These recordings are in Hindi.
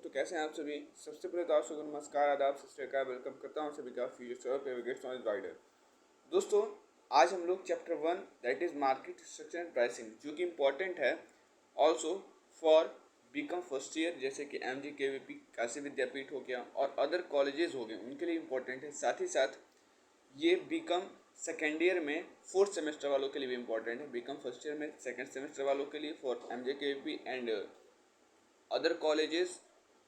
दोस्तों, कैसे हैं आप सभी। सबसे पहले तो आप सबको नमस्कार, आदाब, सत श्री अकाल। वेलकम करता हूं सभी का फ्यूचर फेवरेट नॉलेज राइडर। दोस्तों, आज हम लोग chapter 1 that is market structure and pricing, जो कि इम्पोर्टेंट है also for BCom first year, जैसे कि MG KVP काशी विद्यापीठ हो गया और अदर कॉलेजेस हो गए, उनके लिए इम्पोर्टेंट है। साथ ही साथ ये बीकॉम सेकेंड ईयर में फोर्थ सेमेस्टर वालों के लिए भी इम्पोर्टेंट है। बीकॉम फर्स्ट ईयर में सेकेंड सेमेस्टर वालों के लिए for MJ KVP and other colleges.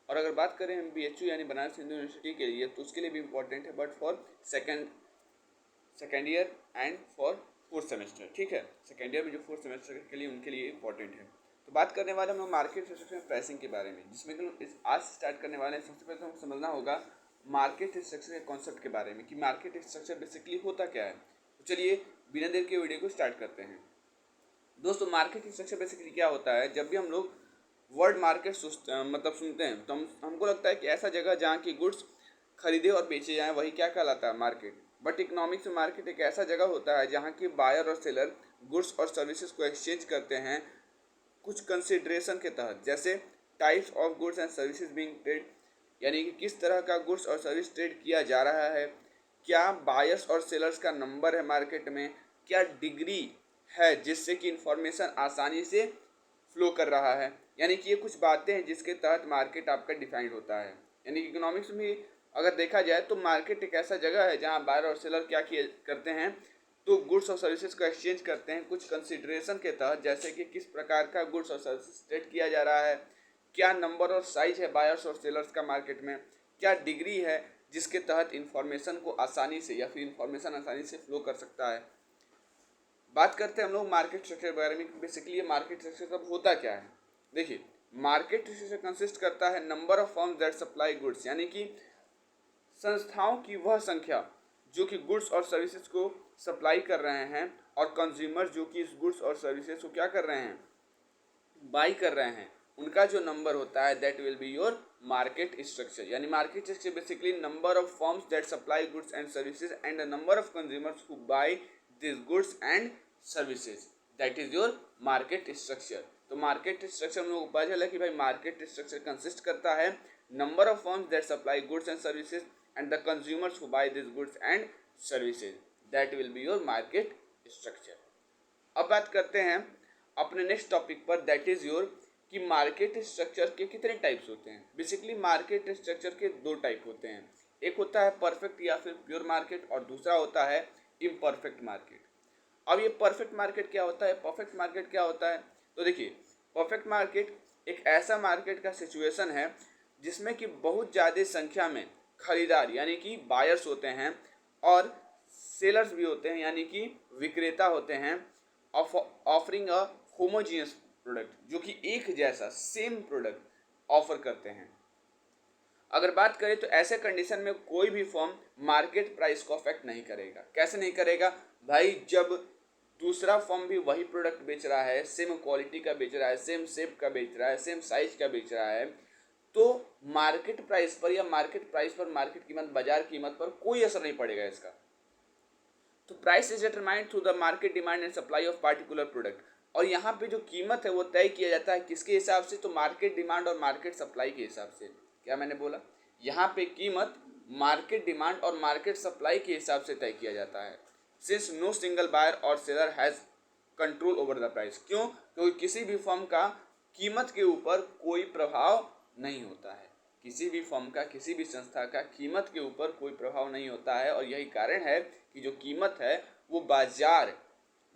और अगर बात करें हम BHU यानी बनारस हिंदू यूनिवर्सिटी के लिए, तो उसके लिए भी इम्पोर्टेंट है, but for second year and for fourth semester. ठीक है, सेकेंड ईयर में जो फोर्थ सेमेस्टर के लिए उनके लिए इम्पोर्टेंट है। तो बात करने वाले हम लोग मार्केट स्ट्रक्चर एंड प्राइसिंग के बारे में, जिसमें कि लोग आज स्टार्ट करने वाले हैं। सबसे पहले तो हमको समझना होगा मार्केट स्ट्रक्चर के कॉन्सेप्ट के बारे में कि मार्केट स्ट्रक्चर बेसिकली होता क्या है। तो चलिए बिना देर के वीडियो को स्टार्ट करते हैं। दोस्तों, मार्केट स्ट्रक्चर बेसिकली क्या होता है। जब भी हम लोग वर्ड मार्केट सुनते हैं, तो हमको लगता है कि ऐसा जगह जहाँ की गुड्स खरीदे और बेचे जाएं, वही क्या कहलाता है, मार्केट। बट इकोनॉमिक्स में मार्केट एक ऐसा जगह होता है जहाँ की बायर और सेलर गुड्स और सर्विसेज को एक्सचेंज करते हैं कुछ कंसिडरेशन के तहत, जैसे types of goods and services being trade, यानी कि किस तरह का गुड्स और सर्विस ट्रेड किया जा रहा है, क्या बायर्स और सेलर्स का नंबर है मार्केट में, क्या डिग्री है जिससे कि इंफॉर्मेशन आसानी से फ्लो कर रहा है। यानी कि ये कुछ बातें हैं जिसके तहत मार्केट आपका डिफाइंड होता है। यानी कि इकोनॉमिक्स में अगर देखा जाए तो मार्केट एक ऐसा जगह है जहाँ बायर और सेलर क्या किए करते हैं, तो गुड्स और सर्विसेज को एक्सचेंज करते हैं कुछ कंसिडरेशन के तहत, जैसे कि किस प्रकार का गुड्स और सर्विसेज ट्रेड किया जा रहा है, क्या नंबर और साइज है बायर्स और सेलर्स का मार्केट में, क्या डिग्री है जिसके तहत इंफॉर्मेशन को आसानी से या फिर इंफॉर्मेशन आसानी से फ्लो कर सकता है। बात करते हैं हम लोग मार्केट स्ट्रक्चर के बारे में। बेसिकली मार्केट स्ट्रक्चर अब होता क्या है। देखिए, मार्केट स्ट्रक्चर कंसिस्ट करता है number of firms that supply goods, यानी कि संस्थाओं की वह संख्या जो कि गुड्स और सर्विसेज को सप्लाई कर रहे हैं, और कंज्यूमर जो कि इस गुड्स और सर्विसेज को क्या कर रहे हैं, बाई कर रहे हैं, उनका जो नंबर होता है that will be your market structure. यानी market structure basically number of firms that supply goods and services and the number of consumers who buy this goods and services, that is your market structure. तो मार्केट स्ट्रक्चर में पता चला कि भाई मार्केट स्ट्रक्चर कंसिस्ट करता है number of firms that supply goods and services and the consumers who buy this goods and services, that will be your market structure. अब बात करते हैं अपने नेक्स्ट टॉपिक पर, दैट इज योर कि मार्केट स्ट्रक्चर के कितने टाइप्स होते हैं। बेसिकली मार्केट स्ट्रक्चर के दो टाइप होते हैं, एक होता है परफेक्ट या फिर प्योर मार्केट, और दूसरा होता है इम्परफेक्ट मार्केट। अब ये परफेक्ट मार्केट क्या होता है, परफेक्ट मार्केट क्या होता है। तो देखिए, परफेक्ट मार्केट एक ऐसा मार्केट का सिचुएशन है जिसमें कि बहुत ज़्यादा संख्या में खरीदार यानी कि बायर्स होते हैं और सेलर्स भी होते हैं यानी कि विक्रेता होते हैं, ऑफरिंग अ होमोजीनियस प्रोडक्ट, जो कि एक जैसा सेम प्रोडक्ट ऑफर करते हैं। अगर बात करें तो ऐसे कंडीशन में कोई भी फर्म मार्केट प्राइस को अफेक्ट नहीं करेगा। कैसे नहीं करेगा भाई, जब दूसरा फर्म भी वही प्रोडक्ट बेच रहा है, सेम क्वालिटी का बेच रहा है, सेम शेप का बेच रहा है, सेम साइज का बेच रहा है, तो मार्केट प्राइस पर या मार्केट प्राइस पर, मार्केट कीमत, बाजार कीमत पर कोई असर नहीं पड़ेगा इसका। तो price is determined through the market demand and supply of particular product. और यहाँ पे जो कीमत है वो तय किया जाता है किसके हिसाब से, तो मार्केट डिमांड और मार्केट सप्लाई के हिसाब से। क्या मैंने बोला, यहाँ पे कीमत मार्केट डिमांड और मार्केट सप्लाई के हिसाब से तय किया जाता है। सिंस नो सिंगल बायर और seller has control over the price. क्यों, क्योंकि किसी भी फर्म का कीमत के ऊपर कोई प्रभाव नहीं होता है, किसी भी फर्म का, किसी भी संस्था का कीमत के ऊपर कोई प्रभाव नहीं होता है। और यही कारण है कि जो कीमत है वो बाजार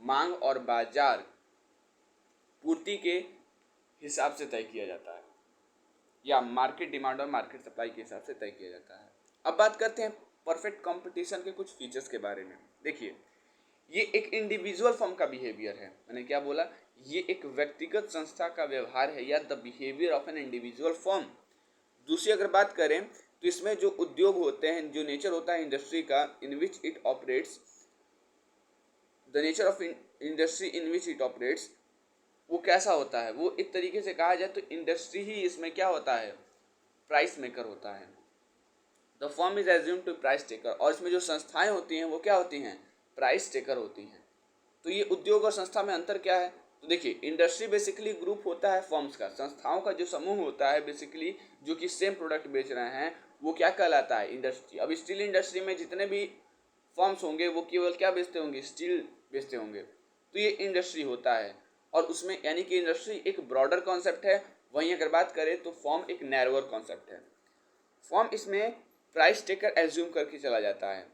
मांग और बाजार पूर्ति के हिसाब से तय किया जाता है, या मार्केट डिमांड और मार्केट सप्लाई के हिसाब से तय किया जाता है। अब बात करते हैं परफेक्ट कंपटीशन के कुछ फीचर्स के बारे में। देखिए, ये एक इंडिविजुअल फर्म का बिहेवियर है। मैंने क्या बोला, ये एक व्यक्तिगत संस्था का व्यवहार है, या the behaviour of an individual firm. दूसरी अगर बात करें तो इसमें जो उद्योग होते हैं, जो नेचर होता है इंडस्ट्री का, in which it operates, the nature of industry in which it operates, वो कैसा होता है, वो एक तरीके से कहा जाए तो इंडस्ट्री ही इसमें क्या होता है, प्राइस मेकर होता है। The firm is assume to price taker, और इसमें जो संस्थाएं होती हैं वो क्या होती हैं, प्राइस टेकर होती हैं। तो ये उद्योग और संस्था में अंतर क्या है, तो देखिए इंडस्ट्री बेसिकली ग्रुप होता है फर्म्स का, संस्थाओं का जो समूह होता है बेसिकली, जो कि सेम प्रोडक्ट बेच रहे हैं, वो क्या कहलाता है? इंडस्ट्री। अब स्टील इंडस्ट्री में जितने भी फर्म्स होंगे वो केवल क्या बेचते होंगे? स्टील बेचते होंगे, तो ये इंडस्ट्री होता है। और उसमें यानी कि इंडस्ट्री एक ब्रॉडर कॉन्सेप्ट है, वहीं अगर बात करें तो फॉर्म एक नैरोअर कॉन्सेप्ट है। फॉर्म इसमें प्राइस टेकर एज्यूम करके चला जाता है।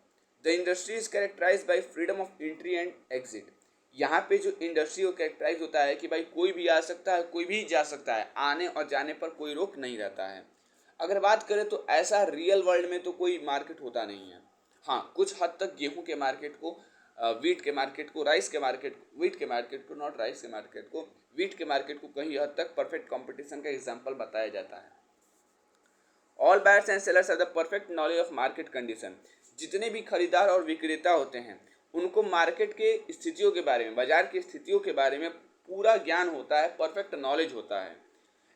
The industry is characterize by freedom of entry and exit. यहाँ पे जो इंडस्ट्री को कैरेक्टराइज होता है कि भाई कोई भी आ सकता है, कोई भी जा सकता है, आने और जाने पर कोई रोक नहीं रहता है। अगर बात करें तो ऐसा रियल वर्ल्ड में तो कोई मार्केट होता नहीं है। हाँ, कुछ हद तक गेहूं के मार्केट को, वीट के मार्केट को, राइस के मार्केट, वीट के मार्केट को, नॉट राइस के मार्केट को, वीट के मार्केट को कहीं हद तक परफेक्ट कंपटीशन का एग्जांपल बताया जाता है। All buyers and sellers have the perfect knowledge of market condition. जितने भी खरीदार और विक्रेता होते हैं उनको मार्केट के स्थितियों के बारे में, बाजार की स्थितियों के बारे में पूरा ज्ञान होता है, परफेक्ट नॉलेज होता है।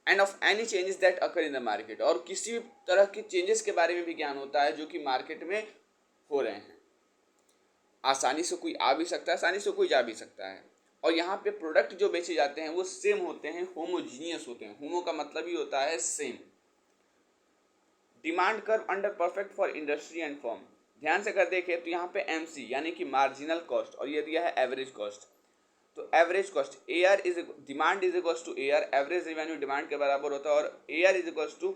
End of any changes that occur in the market, और किसी भी तरह के चेंजेस के बारे में भी ज्ञान होता है जो कि मार्केट में हो रहे हैं। आसानी से कोई आ भी सकता है, आसानी से कोई जा भी सकता है। और यहाँ पे प्रोडक्ट जो बेचे जाते हैं वो सेम होते हैं, होमोजीनियस होते हैं। होमो का मतलब ही होता है same. Demand curve under perfect for industry and form. ध्यान से अगर देखें तो यहाँ पे एमसी यानी कि मार्जिनल कॉस्ट, और ये दिया है एवरेज कॉस्ट। तो average cost A R is demand is equals to A R, average revenue demand के बराबर होता है, और A R is equals to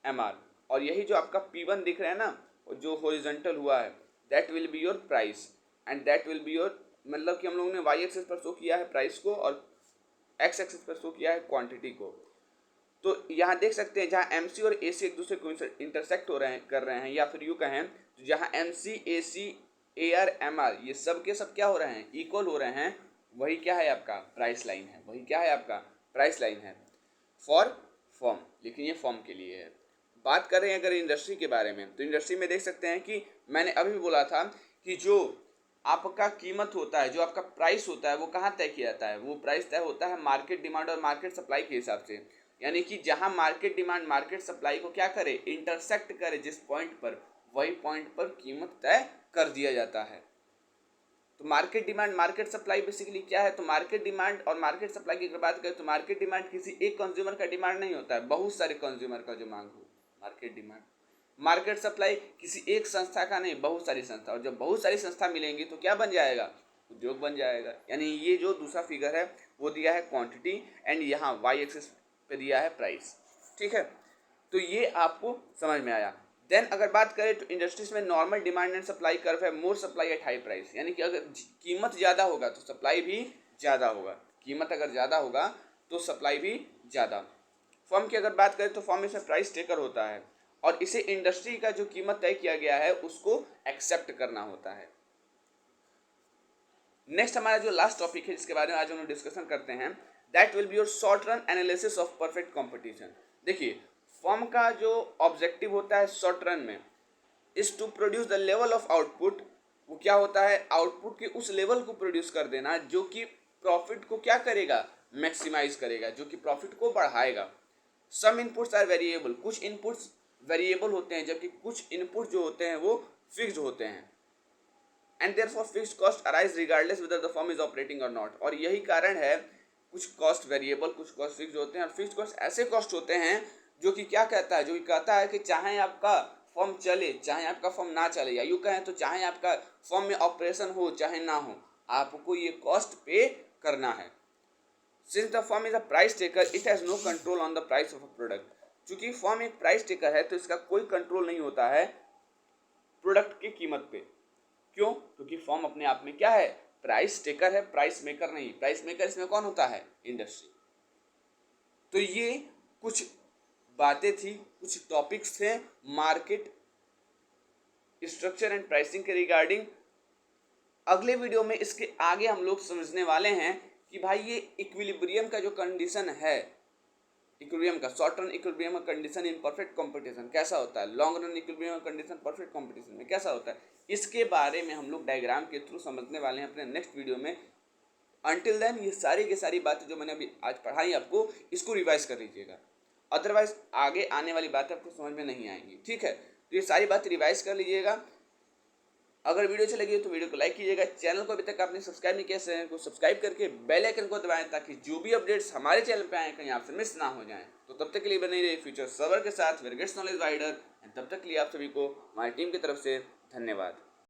M R. और यही जो आपका P1 दिख रहा है ना, जो हॉरिजॉन्टल हुआ है, that will be your price and that will be your, मतलब कि हम लोगों ने वाई एक्सिस पर शो किया है प्राइस को और एक्स एक्सिस पर शो किया है क्वांटिटी को। तो यहाँ देख सकते हैं जहाँ एम सी और ए सी एक दूसरे को इंटरसेक्ट हो रहे हैं, कर रहे हैं, या फिर यूँ कहें तो जहाँ M C, A C, A R, M R ये सब के सब क्या हो रहे हैं? इक्वल हो रहे हैं। वही क्या है? आपका प्राइस लाइन है। वही क्या है? आपका प्राइस लाइन है फॉर फॉर्म, लेकिन ये फॉर्म के लिए है। बात कर रहे हैं अगर इंडस्ट्री के बारे में, तो इंडस्ट्री में देख सकते हैं कि मैंने अभी भी बोला था कि जो आपका कीमत होता है, जो आपका प्राइस होता है, वो कहाँ तय किया जाता है? वो प्राइस तय होता है मार्केट डिमांड और मार्केट सप्लाई के हिसाब से। यानी कि जहाँ मार्केट डिमांड मार्केट सप्लाई को क्या करे? इंटरसेक्ट करे जिस पॉइंट पर, वही पॉइंट पर कीमत तय कर दिया जाता है। तो market demand market supply basically क्या है? तो मार्केट डिमांड और मार्केट सप्लाई की अगर बात करें तो मार्केट डिमांड किसी एक कंज्यूमर का डिमांड नहीं होता है, बहुत सारे कंज्यूमर का जो मांग हो, मार्केट डिमांड। मार्केट सप्लाई किसी एक संस्था का नहीं, बहुत सारी संस्था, और जब बहुत सारी संस्था मिलेंगी तो क्या बन जाएगा? उद्योग बन जाएगा। यानी ये जो दूसरा फिगर है वो दिया है क्वांटिटी, एंड यहाँ वाई एक्सिस पे दिया है प्राइस। ठीक है, तो ये आपको समझ में आया। देन अगर बात करें तो इंडस्ट्रीज में normal demand and supply curve है, मोर सप्लाई एट हाई प्राइस। यानी कि अगर कीमत ज़्यादा होगा तो सप्लाई भी ज़्यादा होगा, कीमत अगर ज़्यादा होगा तो सप्लाई भी ज़्यादा। फर्म की अगर बात करें तो फर्म इसमें प्राइस टेकर होता है, और इसे इंडस्ट्री का जो कीमत तय किया गया है उसको एक्सेप्ट करना होता है। नेक्स्ट हमारा जो लास्ट टॉपिक है जिसके बारे में आज हम डिस्कशन करते हैं, that will be your short run analysis of perfect competition. देखिए फर्म का जो ऑब्जेक्टिव होता है शॉर्ट रन में is to produce the level of output. वो क्या होता है? आउटपुट के उस लेवल को प्रोड्यूस कर देना जो कि प्रॉफिट को क्या करेगा? मैक्सिमाइज करेगा, जो कि प्रॉफिट को बढ़ाएगा। सम इनपुट्स आर वेरिएबल, कुछ इनपुट्स वेरिएबल होते हैं जबकि कुछ इनपुट जो होते हैं वो फिक्स्ड होते हैं। And therefore fixed cost arise regardless whether the firm is operating और नॉट। और यही कारण है कुछ कॉस्ट वेरिएबल, कुछ कॉस्ट फिक्स्ड होते हैं, और फिक्स्ड कॉस्ट ऐसे कॉस्ट होते हैं जो कि क्या कहता है? जो कि कहता है कि चाहे आपका फर्म चले, चाहे आपका फर्म ना चले, या यूँ कहें तो चाहे आपका फर्म में ऑपरेशन हो चाहे ना हो, आपको ये कॉस्ट पे करना है। Since the firm is a price taker it has no control on the price of a product. चूंकि फर्म एक प्राइस टेकर है तो इसका कोई कंट्रोल नहीं होता है प्रोडक्ट की कीमत पे। क्यों? क्योंकि फर्म अपने आप में क्या है? प्राइस टेकर है, प्राइस मेकर नहीं। प्राइस मेकर इसमें कौन होता है? इंडस्ट्री। तो ये कुछ बातें थी, कुछ टॉपिक्स थे मार्केट स्ट्रक्चर एंड प्राइसिंग के रिगार्डिंग। अगले वीडियो में इसके आगे हम लोग समझने वाले हैं कि भाई ये इक्विलिब्रियम का जो कंडीशन है, इक्विलिब्रियम का शॉर्ट रन इक्विलिब्रियम का कंडीशन इन परफेक्ट कंपटीशन कैसा होता है, लॉन्ग रन इक्विलिब्रियम का कंडीशन परफेक्ट कंपटीशन में कैसा होता है, इसके बारे में हम लोग डायग्राम के थ्रू समझने वाले हैं अपने नेक्स्ट वीडियो में। अंटिल देन ये सारी की सारी बातें जो मैंने अभी आज पढ़ाई आपको, इसको रिवाइज कर लीजिएगा, अदरवाइज आगे आने वाली बातें आपको समझ में नहीं आएंगी। ठीक है, तो ये सारी बातें रिवाइज कर लीजिएगा। अगर वीडियो अच्छी लगी हो तो वीडियो को लाइक कीजिएगा। चैनल को अभी तक आपने सब्सक्राइब नहीं किया, चैनल को सब्सक्राइब करके बेल आइकन को दबाएं ताकि जो भी अपडेट्स हमारे चैनल पे आए कहीं आपसे मिस ना हो जाएं। तो तब तक के लिए बने रहिए फ्यूचर सर्वर के साथ, वेरगेट्स नॉलेज राइडर। तब तक के लिए आप सभी को हमारी टीम की तरफ से धन्यवाद।